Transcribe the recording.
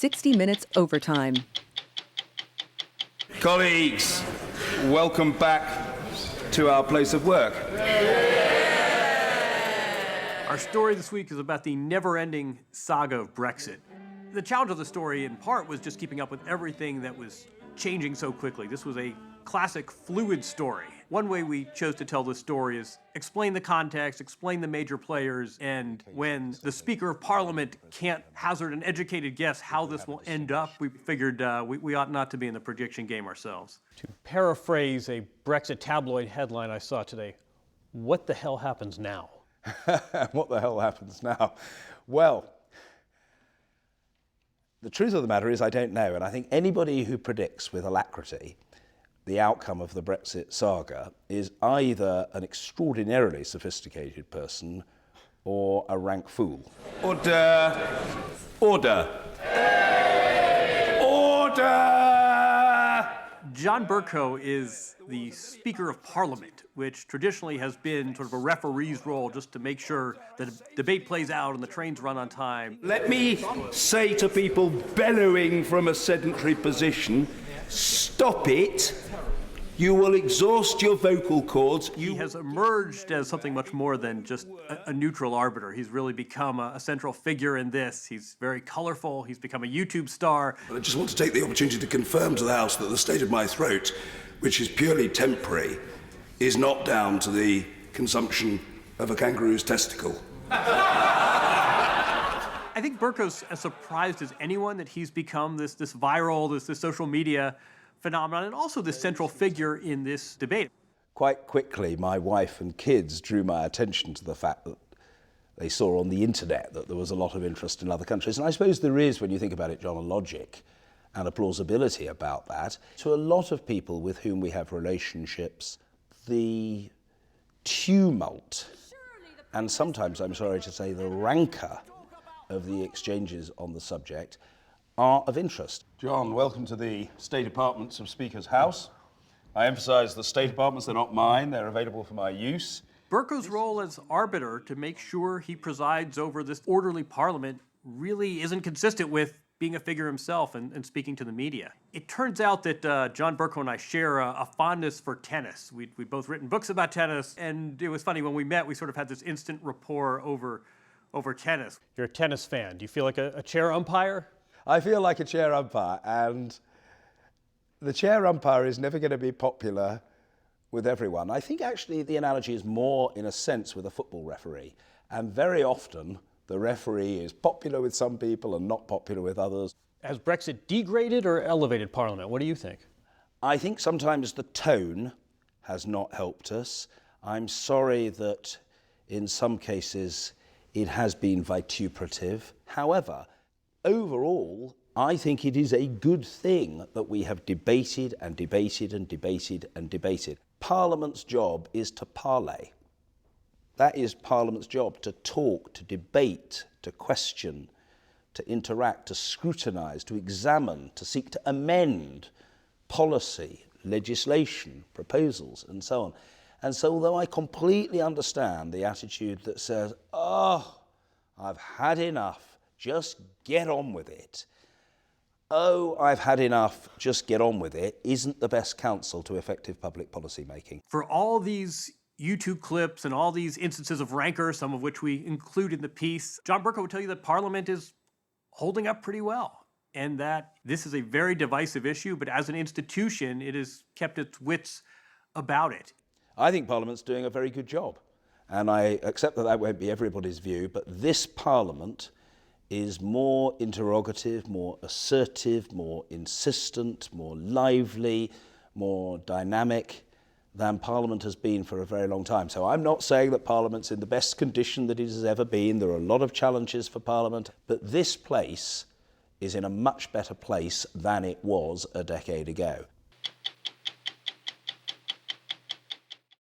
60 Minutes Overtime. Colleagues, welcome back to our place of work. Our story this week is about the never-ending saga of Brexit. The challenge of the story, in part, was just keeping up with everything that was changing so quickly. This was a classic fluid story. One way we chose to tell this story is explain the context, explain the major players, and when the Speaker of Parliament can't hazard an educated guess how this will end up, we figured we ought not to be in the prediction game ourselves. To paraphrase a Brexit tabloid headline I saw today, what the hell happens now? What the hell happens now? Well, the truth of the matter is I don't know, and I think anybody who predicts with alacrity the outcome of the Brexit saga is either an extraordinarily sophisticated person or a rank fool. Order! Order! Order! John Bercow is the Speaker of Parliament, which traditionally has been sort of a referee's role just to make sure that the debate plays out and the trains run on time. Let me say to people bellowing from a sedentary position, stop it. You will exhaust your vocal cords. He has emerged as something much more than just a neutral arbiter. He's really become a central figure in this. He's very colorful. He's become a YouTube star. But I just want to take the opportunity to confirm to the House that the state of my throat, which is purely temporary, is not down to the consumption of a kangaroo's testicle. I think Bercow's as surprised as anyone that he's become this viral, this social media phenomenon, and also this central figure in this debate. Quite quickly, my wife and kids drew my attention to the fact that they saw on the internet that there was a lot of interest in other countries. And I suppose there is, when you think about it, John, a logic and a plausibility about that. To a lot of people with whom we have relationships, the tumult, and sometimes, I'm sorry to say, the rancour of the exchanges on the subject are of interest. John, welcome to the State Apartments of Speaker's House. I emphasise the State Apartments, they're not mine, they're available for my use. Bercow's role as arbiter to make sure he presides over this orderly parliament really isn't consistent with being a figure himself and speaking to the media. It turns out that John Bercow and I share a fondness for tennis. We'd both written books about tennis, and it was funny, when we met, we sort of had this instant rapport over tennis. You're a tennis fan. Do you feel like a chair umpire? I feel like a chair umpire, and the chair umpire is never going to be popular with everyone. I think actually the analogy is more, in a sense, with a football referee. And very often, the referee is popular with some people and not popular with others. Has Brexit degraded or elevated Parliament? What do you think? I think sometimes the tone has not helped us. I'm sorry that in some cases it has been vituperative. However, overall, I think it is a good thing that we have debated and debated and debated and debated. Parliament's job is to parley. That is Parliament's job, to talk, to debate, to question, to interact, to scrutinise, to examine, to seek to amend policy, legislation, proposals, and so on. And so although I completely understand the attitude that says, oh, I've had enough, just get on with it. Oh, I've had enough, just get on with it, isn't the best counsel to effective public policy making. For all these YouTube clips and all these instances of rancor, some of which we include in the piece, John Bercow would tell you that Parliament is holding up pretty well, and that this is a very divisive issue, but as an institution, it has kept its wits about it. I think Parliament's doing a very good job, and I accept that won't be everybody's view, but this Parliament is more interrogative, more assertive, more insistent, more lively, more dynamic than Parliament has been for a very long time. So I'm not saying that Parliament's in the best condition that it has ever been. There are a lot of challenges for Parliament, but this place is in a much better place than it was a decade ago.